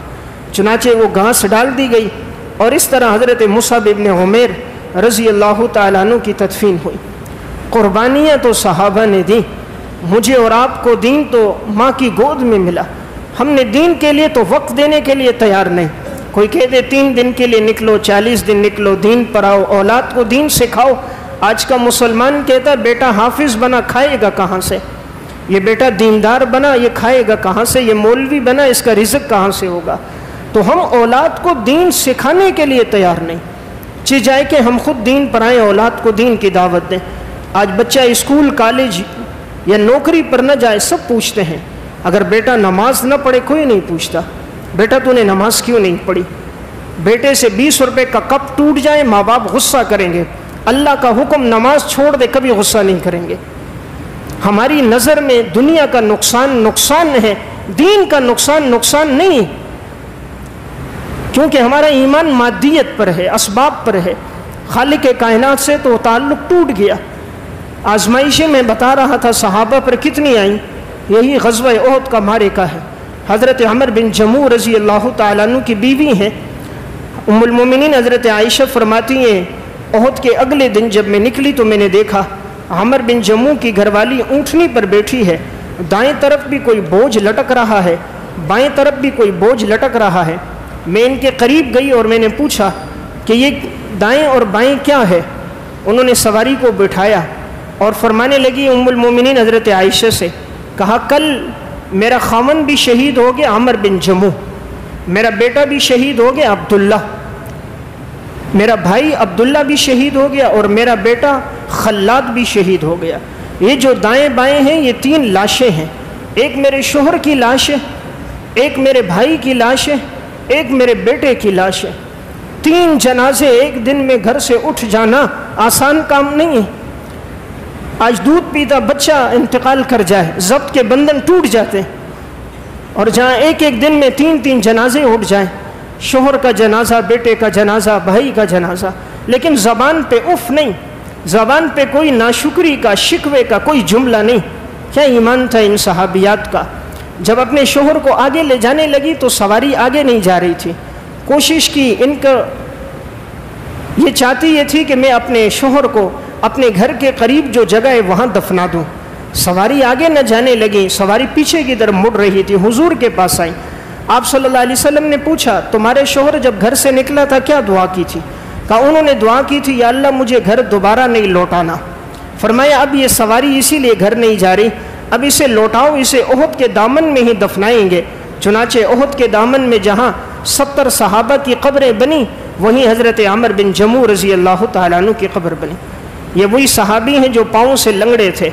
چنانچہ وہ گھاس ڈال دی گئی, اور اس طرح حضرت مصعب ابن عمیر رضی اللہ تعالیٰ عنہ کی تدفین ہوئی. قربانیاں تو صحابہ نے دیں, مجھے اور آپ کو دین تو ماں کی گود میں ملا. ہم نے دین کے لیے تو وقت دینے کے لیے تیار نہیں. کوئی کہہ دے 3 دن کے لیے نکلو, 40 دن نکلو, دین پر آؤ, اولاد کو دین سکھاؤ. آج کا مسلمان کہتا ہے بیٹا حافظ بنا, کھائے گا کہاں سے؟ یہ بیٹا دیندار بنا, یہ کھائے گا کہاں سے؟ یہ مولوی بنا, اس کا رزق کہاں سے ہوگا؟ تو ہم اولاد کو دین سکھانے کے لیے تیار نہیں. چاہے کہ ہم خود دین پر آئیں, اولاد کو دین کی دعوت دیں. آج بچہ اسکول, کالج یا نوکری پر نہ جائے, سب پوچھتے ہیں. اگر بیٹا نماز نہ پڑھے کوئی نہیں پوچھتا بیٹا تو نے نماز کیوں نہیں پڑھی. بیٹے سے 20 روپے کا کپ ٹوٹ جائے ماں باپ غصہ کریں گے, اللہ کا حکم نماز چھوڑ دے کبھی غصہ نہیں کریں گے. ہماری نظر میں دنیا کا نقصان نقصان ہے, دین کا نقصان نقصان نہیں, کیونکہ ہمارا ایمان مادیت پر ہے, اسباب پر ہے. خالق کائنات سے تو تعلق ٹوٹ گیا. آزمائشیں میں بتا رہا تھا صحابہ پر کتنی آئیں, یہی غزوہ احد کا معرکہ ہے. حضرت عمر بن جموع رضی اللہ تعالیٰ عنہ کی بیوی ہیں, ام المومنین حضرت عائشہ فرماتی ہیں احد کے اگلے دن جب میں نکلی تو میں نے دیکھا عامر بن جموح کی گھر والی اونٹنی پر بیٹھی ہے، دائیں طرف بھی کوئی بوجھ لٹک رہا ہے، بائیں طرف بھی کوئی بوجھ لٹک رہا ہے۔ میں ان کے قریب گئی اور میں نے پوچھا کہ یہ دائیں اور بائیں کیا ہے؟ انہوں نے سواری کو بٹھایا اور فرمانے لگی ام المومنین حضرت عائشہ سے، کہا کل میرا خاوند بھی شہید ہو گیا عامر بن جموح، میرا بیٹا بھی شہید ہو گیا عبداللہ، میرا بھائی عبداللہ بھی شہید ہو گیا اور میرا بیٹا خلاد بھی شہید ہو گیا۔ یہ جو دائیں بائیں ہیں یہ 3 لاشیں ہیں، ایک میرے شوہر کی لاش ہے، ایک میرے بھائی کی لاش ہے، ایک میرے بیٹے کی لاش ہے۔ 3 جنازے ایک دن میں گھر سے اٹھ جانا آسان کام نہیں ہے۔ آج دودھ پیتا بچہ انتقال کر جائے، ضبط کے بندھن ٹوٹ جاتے ہیں، اور جہاں ایک ایک دن میں 3 جنازے اٹھ جائیں، شوہر کا جنازہ، بیٹے کا جنازہ، بھائی کا جنازہ، لیکن زبان پہ اف نہیں، زبان پہ کوئی ناشکری کا، شکوے کا کوئی جملہ نہیں۔ کیا ایمان تھا ان صحابیات کا! جب اپنے شوہر کو آگے لے جانے لگی تو سواری آگے نہیں جا رہی تھی، کوشش کی، ان کا یہ چاہتی یہ تھی کہ میں اپنے شوہر کو اپنے گھر کے قریب جو جگہ ہے وہاں دفنا دوں۔ سواری آگے نہ جانے لگی، سواری پیچھے کی طرف مڑ رہی تھی، حضور کے پاس آئی۔ آپ صلی اللہ علیہ وسلم نے پوچھا تمہارے شوہر جب گھر سے نکلا تھا کیا دعا کی تھی؟ کہا انہوں نے دعا کی تھی یا اللہ مجھے گھر دوبارہ نہیں لوٹانا۔ فرمایا اب یہ سواری اسی لیے گھر نہیں جا رہی، اب اسے لوٹاؤ، اسے احد کے دامن میں ہی دفنائیں گے۔ چنانچہ احد کے دامن میں جہاں 70 صحابہ کی قبریں بنی وہیں حضرت عامر بن جموح رضی اللہ تعالیٰ عنہ کی قبر بنی۔ یہ وہی صحابی ہیں جو پاؤں سے لنگڑے تھے۔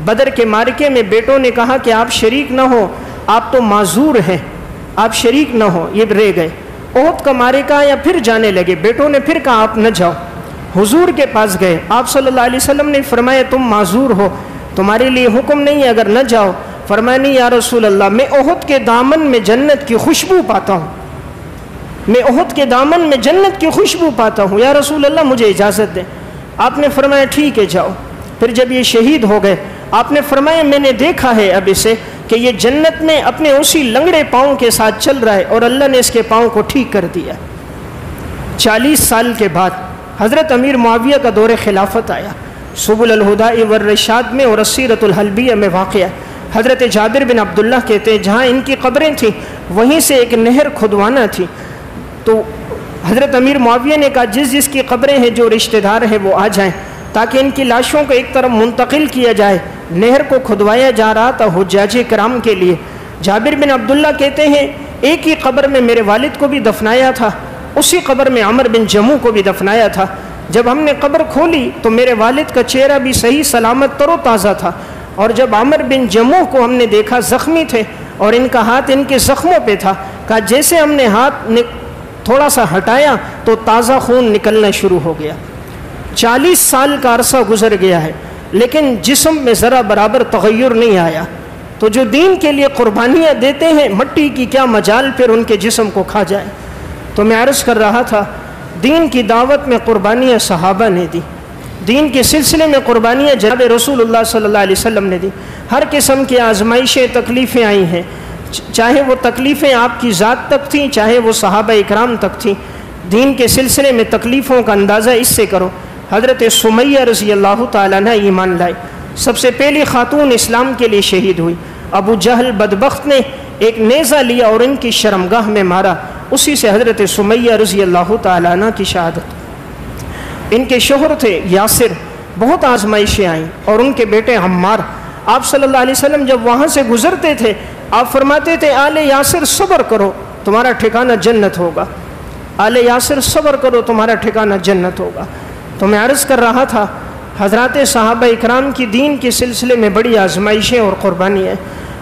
بدر کے معرکے میں بیٹوں نے کہا کہ آپ شریک نہ ہو، آپ تو معذور ہیں، آپ شریک نہ ہو، یہ رہ گئے۔ احد کا معرکہ یا پھر جانے لگے، بیٹوں نے پھر کہا آپ نہ جاؤ، حضور کے پاس گئے۔ آپ صلی اللہ علیہ وسلم نے فرمایا تم معذور ہو، تمہارے لیے حکم نہیں ہے اگر نہ جاؤ۔ فرمایا نہیں یا رسول اللہ، میں احد کے دامن میں جنت کی خوشبو پاتا ہوں، میں احد کے دامن میں جنت کی خوشبو پاتا ہوں، یا رسول اللہ مجھے اجازت دیں۔ آپ نے فرمایا ٹھیک ہے جاؤ۔ پھر جب یہ شہید ہو گئے آپ نے فرمایا میں نے دیکھا ہے اب اسے کہ یہ جنت میں اپنے اسی لنگڑے پاؤں کے ساتھ چل رہا ہے اور اللہ نے اس کے پاؤں کو ٹھیک کر دیا۔ 40 سال کے بعد حضرت امیر معاویہ کا دور خلافت آیا، سبل الہدی والرشاد میں اور السیرۃ الحلبیہ میں واقع ہے۔ حضرت جابر بن عبداللہ کہتے ہیں جہاں ان کی قبریں تھیں وہیں سے ایک نہر کھدوانا تھی، تو حضرت امیر معاویہ نے کہا جس کی قبریں ہیں جو رشتہ دار ہیں وہ آ جائیں تاکہ ان کی لاشوں کو ایک طرف منتقل کیا جائے۔ نہر کو کھدوایا جا رہا تھا حجاج کرام کے لیے۔ جابر بن عبداللہ کہتے ہیں ایک ہی قبر میں میرے والد کو بھی دفنایا تھا، اسی قبر میں عامر بن جموح کو بھی دفنایا تھا۔ جب ہم نے قبر کھولی تو میرے والد کا چہرہ بھی صحیح سلامت تر و تازہ تھا، اور جب عامر بن جموح کو ہم نے دیکھا زخمی تھے اور ان کا ہاتھ ان کے زخموں پہ تھا، کہا جیسے ہم نے ہاتھ تھوڑا سا ہٹایا تو تازہ خون نکلنا شروع ہو گیا۔ 40 سال کا عرصہ گزر گیا ہے لیکن جسم میں ذرا برابر تغیر نہیں آیا۔ تو جو دین کے لیے قربانیاں دیتے ہیں مٹی کی کیا مجال پھر ان کے جسم کو کھا جائے۔ تو میں عرض کر رہا تھا دین کی دعوت میں قربانیاں صحابہ نے دی، دین کے سلسلے میں قربانیاں جناب رسول اللہ صلی اللہ علیہ وسلم نے دی۔ ہر قسم کی آزمائشیں تکلیفیں آئی ہیں، چاہے وہ تکلیفیں آپ کی ذات تک تھیں چاہے وہ صحابہ اکرام تک تھیں۔ دین کے سلسلے میں تکلیفوں کا اندازہ اس سے کرو، حضرت سمیہ رضی اللہ تعالیٰ عنہ ایمان لائے، سب سے پہلی خاتون اسلام کے لیے شہید ہوئی۔ ابو جہل بدبخت نے ایک نیزہ لیا اور ان کی شرمگاہ میں مارا، اسی سے حضرت سمیہ رضی اللہ تعالیٰ عنہ کی شہادت۔ ان کے شوہر تھے یاسر، بہت آزمائشیں آئیں، اور ان کے بیٹے عمار۔ آپ صلی اللہ علیہ وسلم جب وہاں سے گزرتے تھے آپ فرماتے تھے آل یاسر صبر کرو تمہارا ٹھکانہ جنت ہوگا، آل یاسر صبر کرو تمہارا ٹھکانہ جنت ہوگا۔ تو میں عرض کر رہا تھا حضرات صحابہ اکرام کی دین کے سلسلے میں بڑی آزمائشیں اور قربانی ہیں۔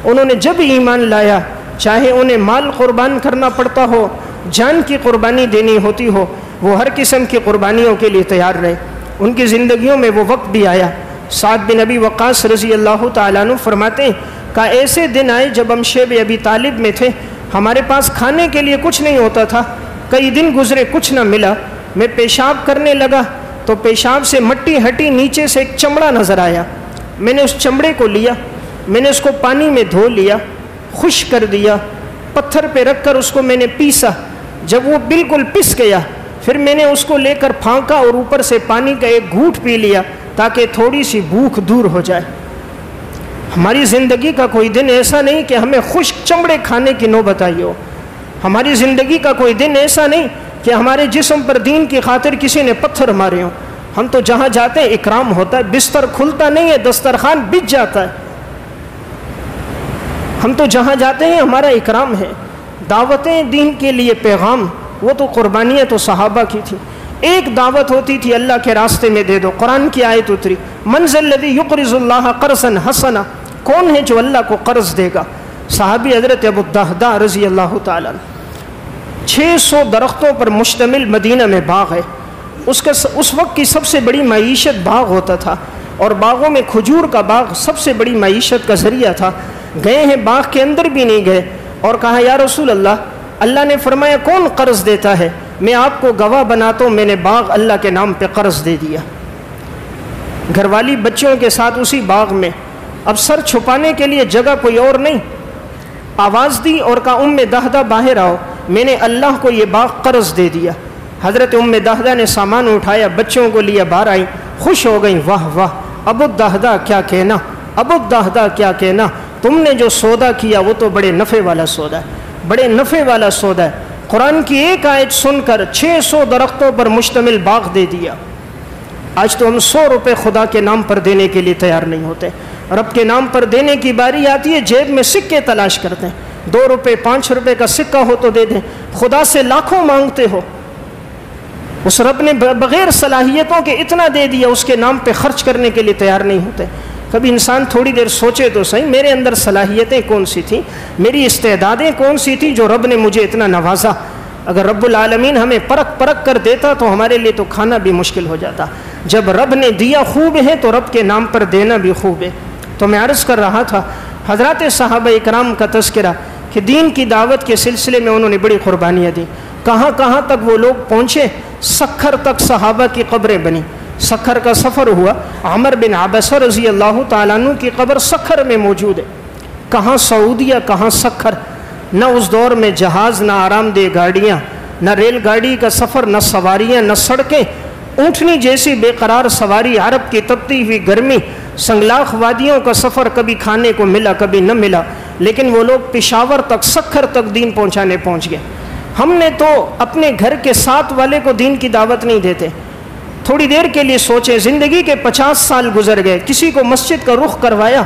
انہوں نے جب ایمان لایا چاہے انہیں مال قربان کرنا پڑتا ہو، جان کی قربانی دینی ہوتی ہو، وہ ہر قسم کی قربانیوں کے لیے تیار رہے۔ ان کی زندگیوں میں وہ وقت بھی آیا۔ سعد بن ابی وقاص رضی اللہ تعالیٰ عنہ فرماتے ہیں کہ ایسے دن آئے جب ہم شیب ابی طالب میں تھے، ہمارے پاس کھانے کے لیے کچھ نہیں ہوتا تھا، کئی دن گزرے کچھ نہ ملا۔ میں پیشاب کرنے لگا تو پیشاب سے مٹی ہٹی، نیچے سے ایک چمڑا نظر آیا، میں نے اس چمڑے کو لیا، میں نے اس کو پانی میں دھو لیا، خشک کر دیا، پتھر پہ رکھ کر اس کو میں نے پیسا، جب وہ بالکل پس گیا پھر میں نے اس کو لے کر پھانکا اور اوپر سے پانی کا ایک گھونٹ پی لیا تاکہ تھوڑی سی بھوک دور ہو جائے۔ ہماری زندگی کا کوئی دن ایسا نہیں کہ ہمیں خشک چمڑے کھانے کی نوبت آئی ہو۔ ہماری زندگی کا کوئی دن ایسا نہیں کہ ہمارے جسم پر دین کی خاطر کسی نے پتھر مارے ہوں۔ ہم تو جہاں جاتے ہیں اکرام ہوتا ہے، بستر کھلتا نہیں ہے، دسترخوان بچ جاتا ہے۔ ہم تو جہاں جاتے ہیں ہمارا اکرام ہے۔ دعوتیں دین کے لیے پیغام، وہ تو قربانیاں تو صحابہ کی تھی۔ ایک دعوت ہوتی تھی اللہ کے راستے میں دے دو، قرآن کی آیت اتری، من ذا الذی یقرض اللہ قرضا حسنا، کون ہے جو اللہ کو قرض دے گا؟ صحابی حضرت ابو الدہداء رضی اللہ تعالیٰ عنہ۔ 600 درختوں پر مشتمل مدینہ میں باغ ہے۔ اس وقت کی سب سے بڑی معیشت باغ ہوتا تھا، اور باغوں میں کھجور کا باغ سب سے بڑی معیشت کا ذریعہ تھا۔ گئے ہیں، باغ کے اندر بھی نہیں گئے، اور کہا یا رسول اللہ، اللہ نے فرمایا کون قرض دیتا ہے؟ میں آپ کو گواہ بناتا ہوں، میں نے باغ اللہ کے نام پہ قرض دے دیا۔ گھر والی بچوں کے ساتھ اسی باغ میں، اب سر چھپانے کے لیے جگہ کوئی اور نہیں، آواز دی اور کہا ام دہدہ باہر آؤ، میں نے اللہ کو یہ باغ قرض دے دیا۔ حضرت ام دہدہ نے سامان اٹھایا، بچوں کو لیا، باہر آئی، خوش ہو گئیں، واہ واہ ابو الدہدہ کیا کہنا، ابو الدہدہ کیا کہنا، تم نے جو سودا کیا وہ تو بڑے نفع والا سودا ہے، بڑے نفع والا سودا ہے۔ قرآن کی ایک آیت سن کر 600 درختوں پر مشتمل باغ دے دیا۔ آج تو ہم 100 روپے خدا کے نام پر دینے کے لیے تیار نہیں ہوتے۔ رب کے نام پر دینے کی باری آتی ہے، جیب میں سکے تلاش کرتے ہیں، 2 روپے 5 روپے کا سکہ ہو تو دے دیں، خدا سے لاکھوں مانگتے ہو۔ اس رب نے بغیر صلاحیتوں کے اتنا دے دیا، اس کے نام پہ خرچ کرنے کے لیے تیار نہیں ہوتے۔ کبھی انسان تھوڑی دیر سوچے تو صحیح، میرے اندر صلاحیتیں کون سی تھیں، میری استعدادیں کون سی تھیں جو رب نے مجھے اتنا نوازا۔ اگر رب العالمین ہمیں پرکھ پرکھ کر دیتا تو ہمارے لیے تو کھانا بھی مشکل ہو جاتا۔ جب رب نے دیا خوب ہے تو رب کے نام پر دینا بھی خوب ہے۔ تو میں عرض کر رہا تھا حضرات صحابہ اکرام کا تذکرہ کہ دین کی دعوت کے سلسلے میں انہوں نے بڑی قربانیاں دی۔ کہاں کہاں تک وہ لوگ پہنچے، سکھر تک صحابہ کی قبریں بنی۔ سکھر کا سفر ہوا، عمر بن عبسہ رضی اللہ تعالیٰ عنہ کی قبر سکھر میں موجود ہے۔ کہاں سعودیہ، کہاں سکھر، نہ اس دور میں جہاز، نہ آرام دہ گاڑیاں، نہ ریل گاڑی کا سفر، نہ سواریاں، نہ سڑکیں، اونٹنی جیسی بے قرار سواری، عرب کی تپتی ہوئی گرمی، سنگلاخ وادیوں کا سفر، کبھی کھانے کو ملا کبھی نہ ملا، لیکن وہ لوگ پشاور تک، سکھر تک دین پہنچانے پہنچ گئے۔ ہم نے تو اپنے گھر کے ساتھ والے کو دین کی دعوت نہیں دیتے۔ تھوڑی دیر کے لیے سوچیں، زندگی کے 50 سال گزر گئے، کسی کو مسجد کا رخ کروایا،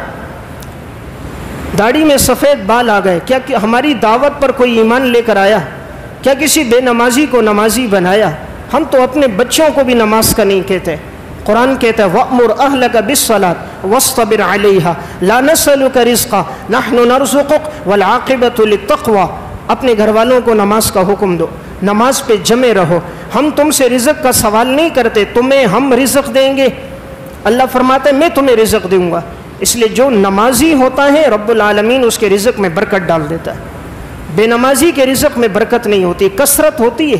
داڑھی میں سفید بال آ گئے، کیا ہماری دعوت پر کوئی ایمان لے کر آیا؟ کیا کسی بے نمازی کو نمازی بنایا؟ ہم تو اپنے بچوں کو بھی نماز کا نہیں کہتے۔ قرآن کہتا ہے وَأْمُرْ أَهْلَكَ بِالصَّلَاةِ وَاصْطَبِرْ عَلَيْهَا لَا نَسْأَلُكَ رِزْقًا نَحْنُ نَرْزُقُكَ وَالْعَاقِبَةُ لِلتَّقْوَىٰ۔ اپنے گھر والوں کو نماز کا حکم دو، نماز پہ جمے رہو، ہم تم سے رزق کا سوال نہیں کرتے، تمہیں ہم رزق دیں گے۔ اللہ فرماتا ہے میں تمہیں رزق دوں گا۔ اس لیے جو نمازی ہوتا ہے رب العالمین اس کے رزق میں برکت ڈال دیتا ہے۔ بے نمازی کے رزق میں برکت نہیں ہوتی، کثرت ہوتی ہے،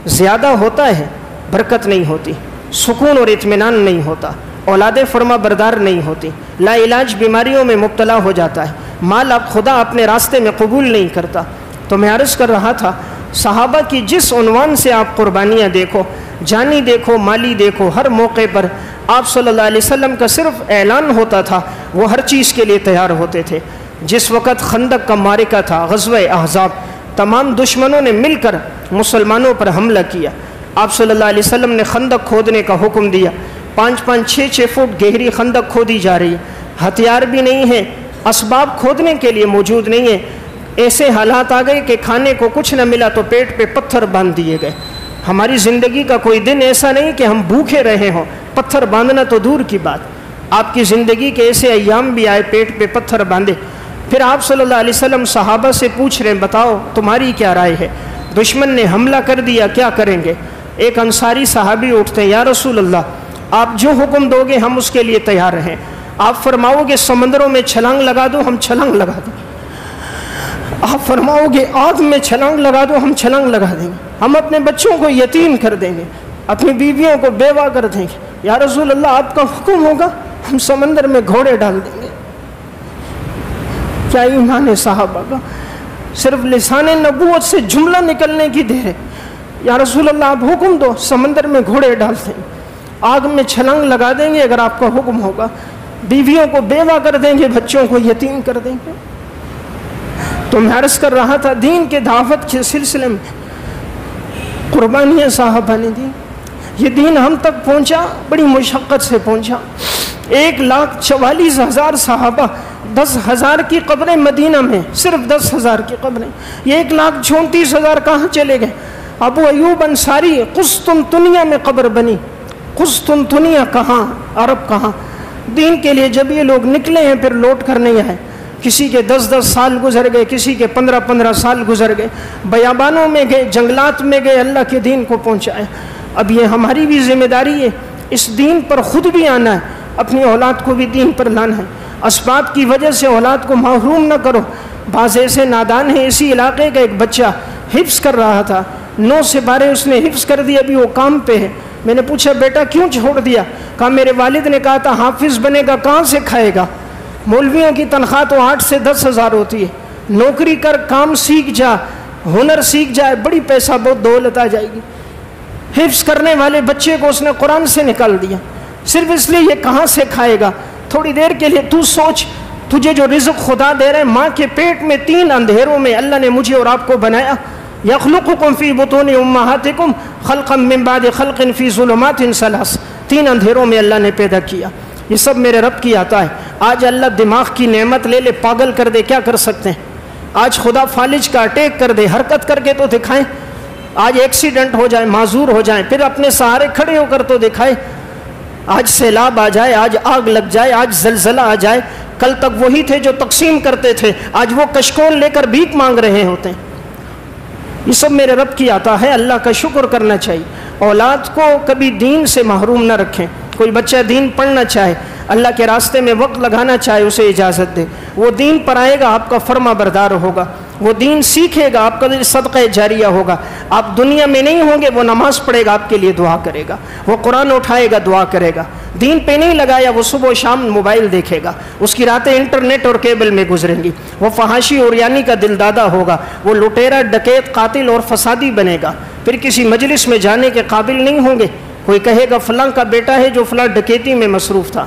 زیادہ ہوتا ہے، برکت نہیں ہوتی، سکون اور اطمینان نہیں ہوتا، اولاد فرما بردار نہیں ہوتی، لا علاج بیماریوں میں مبتلا ہو جاتا ہے، مال اب خدا اپنے راستے میں قبول نہیں کرتا۔ تو میں عرض کر رہا تھا صحابہ کی جس عنوان سے آپ قربانیاں دیکھو، جانی دیکھو، مالی دیکھو، ہر موقع پر آپ صلی اللہ علیہ وسلم کا صرف اعلان ہوتا تھا، وہ ہر چیز کے لیے تیار ہوتے تھے۔ جس وقت خندق کا معرکہ تھا، غزوہ احزاب، تمام دشمنوں نے مل کر مسلمانوں پر حملہ کیا، آپ صلی اللہ علیہ وسلم نے خندق کھودنے کا حکم دیا۔ 5-5, 6-6 فٹ گہری خندق کھودی جا رہی ہے، ہتھیار بھی نہیں ہے، اسباب کھودنے کے لیے موجود نہیں ہے۔ ایسے حالات آ گئے کہ کھانے کو کچھ نہ ملا تو پیٹ پہ پتھر باندھ دیے گئے۔ ہماری زندگی کا کوئی دن ایسا نہیں کہ ہم بھوکے رہے ہوں، پتھر باندھنا تو دور کی بات۔ آپ کی زندگی کے ایسے ایام بھی آئے پیٹ پہ پتھر باندھے۔ پھر آپ صلی اللہ علیہ وسلم صحابہ سے پوچھ رہے ہیں بتاؤ تمہاری کیا رائے ہے، دشمن نے حملہ کر دیا کیا کریں گے؟ ایک انصاری صحابی اٹھتے ہیں، یا رسول اللہ آپ جو حکم دو گے ہم اس کے لیے تیار ہیں۔ آپ فرماؤ گے سمندروں میں چھلانگ لگا دو ہم چھلانگ لگا دیں گے، آپ فرماؤ گے آگ میں چھلانگ لگا دو ہم چھلانگ لگا دیں گے، ہم اپنے بچوں کو یتیم کر دیں گے، اپنی بیویوں کو بیوہ کر دیں گے، یا رسول اللہ آپ کا حکم ہوگا ہم سمندر میں گھوڑے ڈال دیں گے۔ کیا ایمان ہے صحابہ کا، صرف لسان نبوت سے جملہ نکلنے کی دیر ہے، یا رسول اللہ آپ حکم دو، سمندر میں گھوڑے ڈال دیں گے، آگ میں چھلانگ لگا دیں گے اگر آپ کا حکم ہوگا، بیویوں کو بیوہ کر دیں گے، بچوں کو یتیم کر دیں گے۔ تو میں عرض کر رہا تھا دین کے دعوت کے سلسلے میں قربانیاں صحابہ نے دی، یہ دین ہم تک پہنچا بڑی مشقت سے پہنچا۔ 1,44,000 صحابہ، 10,000 کی قبریں مدینہ میں، صرف 10,000 کی قبریں، یہ 1,34,000 کہاں چلے گئے؟ ابو ایوب انصاری قسطنطنیہ میں قبر بنی، قسطنطنیہ کہاں، عرب کہاں؟ دین کے لیے جب یہ لوگ نکلے ہیں پھر لوٹ کر نہیں آئے، کسی کے 10 سال گزر گئے، کسی کے 15 سال گزر گئے، بیابانوں میں گئے، جنگلات میں گئے، اللہ کے دین کو پہنچائے۔ اب یہ ہماری بھی ذمہ داری ہے، اس دین پر خود بھی آنا ہے، اپنی اولاد کو بھی دین پر لانا ہے۔ اسباب کی وجہ سے اولاد کو محروم نہ کرو۔ بعض ایسے نادان ہیں، اسی علاقے کا ایک بچہ حفظ کر رہا تھا، 9 سے 12 اس نے حفظ کر دیا، ابھی وہ کام پہ ہے۔ میں نے پوچھا بیٹا کیوں چھوڑ دیا؟ کہا میرے والد نے کہا تھا حافظ بنے گا، کہاں سے کھائے گا؟ مولویوں کی تنخواہ تو 8 سے 10 ہزار ہوتی ہے، نوکری کر، کام سیکھ جا، ہنر سیکھ جائے، بڑی پیسہ بہت دولت آ جائے گی۔ حفظ کرنے والے بچے کو اس نے قرآن سے نکال دیا، صرف اس لیے یہ کہاں سے کھائے گا؟ تھوڑی دیر کے لیے تو سوچ، تجھے جو رزق خدا دے رہے ہیں، ماں کے پیٹ میں 3 اندھیروں میں اللہ نے مجھے اور آپ کو بنایا۔ یخلقکم فی بطون امہاتکم خلقا من بعد خلق فی ظلمات 3 اندھیروں میں اللہ نے پیدا کیا۔ یہ سب میرے رب کی عطا ہے۔ آج اللہ دماغ کی نعمت لے لے، پاگل کر دے، کیا کر سکتے ہیں؟ آج خدا فالج کا اٹیک کر دے، حرکت کر کے تو دکھائیں۔ آج ایکسیڈنٹ ہو جائے، معذور ہو جائیں، پھر اپنے سہارے کھڑے ہو کر تو دکھائے۔ آج سیلاب آ جائے، آج آگ لگ جائے، آج زلزلہ آ جائے، کل تک وہی تھے جو تقسیم کرتے تھے، آج وہ کشکول لے کر بھیک مانگ رہے ہوتے ہیں۔ یہ سب میرے رب کی عطا ہے، اللہ کا شکر کرنا چاہیے۔ اولاد کو کبھی دین سے محروم نہ رکھیں۔ کوئی بچہ دین پڑھنا چاہے، اللہ کے راستے میں وقت لگانا چاہے، اسے اجازت دے۔ وہ دین پر آئے گا، آپ کا فرما بردار ہوگا، وہ دین سیکھے گا، آپ کا صدقہ جاریہ ہوگا۔ آپ دنیا میں نہیں ہوں گے، وہ نماز پڑھے گا، آپ کے لیے دعا کرے گا، وہ قرآن اٹھائے گا، دعا کرے گا۔ دین پہ نہیں لگایا، وہ صبح و شام موبائل دیکھے گا، اس کی راتیں انٹرنیٹ اور کیبل میں گزریں گی، وہ فحاشی اور یعنی کا دل دادا ہوگا، وہ لٹیرا، ڈکیت، قاتل اور فسادی بنے گا، پھر کسی مجلس میں جانے کے قابل نہیں ہوں گے۔ کوئی کہے گا فلاں کا بیٹا ہے جو فلاں ڈکیتی میں مصروف تھا۔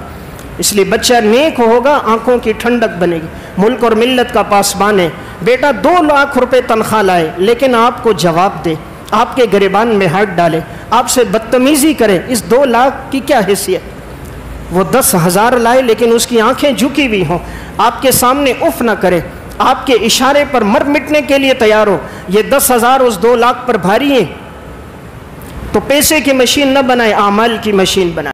اس لیے بچہ نیک ہوگا، آنکھوں کی ٹھنڈک بنے گی، ملک اور ملت کا پاسبان ہے۔ بیٹا 2 لاکھ روپے تنخواہ لائے لیکن آپ کو جواب دے، آپ کے گریبان میں ہاتھ ڈالے، آپ سے بدتمیزی کرے، اس 2 لاکھ کی کیا حیثیت؟ وہ 10,000 لائے لیکن اس کی آنکھیں جھکی ہوئی ہوں، آپ کے سامنے اف نہ کرے، آپ کے اشارے پر مر مٹنے کے لیے تیار ہو۔ یہ 10,000 اس 2 لاکھ پر بھاری ہیں، تو پیسے کی مشین نہ بنائے، اعمال کی مشین بنائے۔